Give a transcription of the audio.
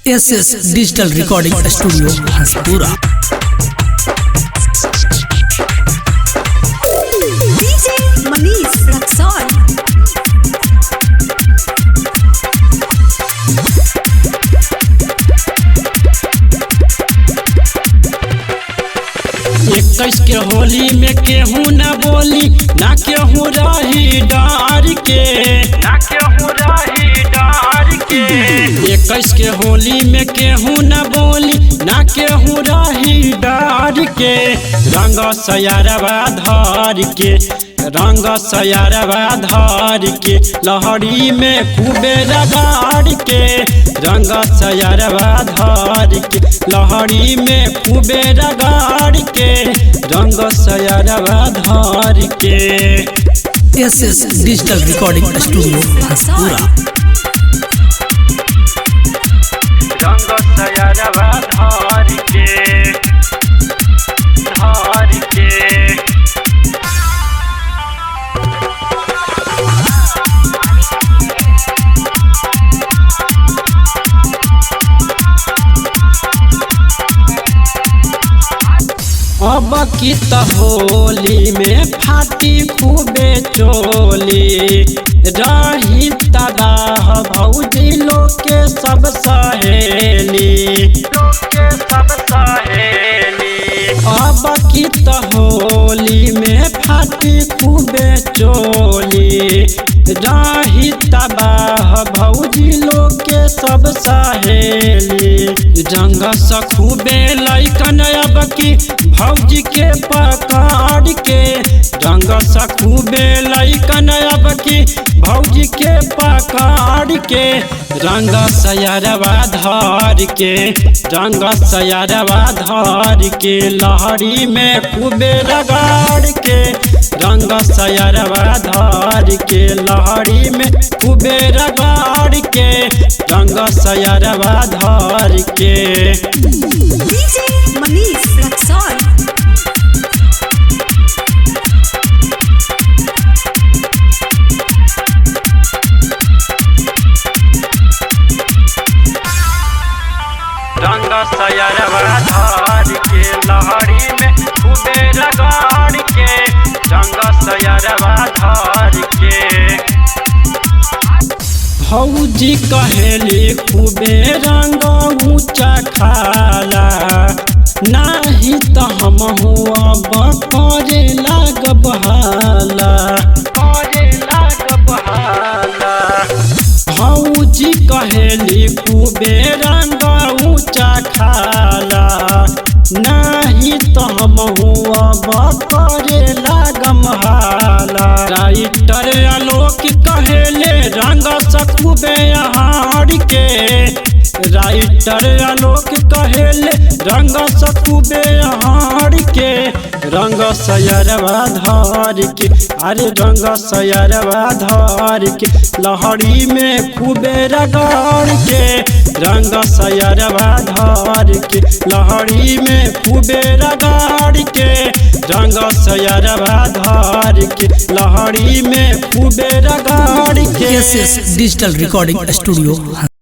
SS digital recording studio Hanspura. DJ Manish Raxaul. इक्कीस के होली में केहू न बोली ना केहू रही डार के, ना केहू रही डार के। 21 के होली में केहू न बोली ना केहू रही डार के। रंग सयारवा धर के, रंग सयारवा धर के, लहरी में खूबे रगाड़ के। रंग सयारवा धर के, लहरी में खूबे रगाड़ के। रंग सयारवा धर के। SS digital recording studio Hanspura. रंग सयारवा धर के, धर के। अब की होली में फाटी खूबे चोली। रही तबाह भौजी लोग के सब सहेली, लोग के सब सहेली। अब की होली में फाटी खूबे चोली। रही तबाह भौजी लोग के सब सहेली। रंग सखूबे लैकन अब की भौजी के पकड़ के। रंग सखूबे लैकन अब की भौजी के पकड़ के। रंग सयारवा धर के, रंग सयारवा धर के, लहरी में खूबे रगाड़ के। रंग सयारवा धर के, लहरी में खूबे रगाड़ के। रंग सयारवा धर के। डीजे मनीष रक्सौल। रंग सयारवा धर के, लहरी में खूबे रगाड़ के। रंग सयारवा धर के। भौजी कहेली खूबे रंग ऊंचा खाला। नाही तो हम अब करे लागब हाला, करे लागब हाला। भौजी कहेली खूबे रंग ऊंचा खाला। नाही तो हम अब करे लागम हाला। राइटर आलोक कहेले रंग सखूबे हार के। राइटर आलोक कहेले रंग सखूबे हार के। रंग सयारवा धर के, अरे रंग सयारवा धर के, लहरी में खूबे रगाड़ के। रंग सयारवा धर के, लहरी में खूबे रगाड़ के। रंग सयारवा धर के, लहरी में खूबे रगाड़ के। SS digital recording studio.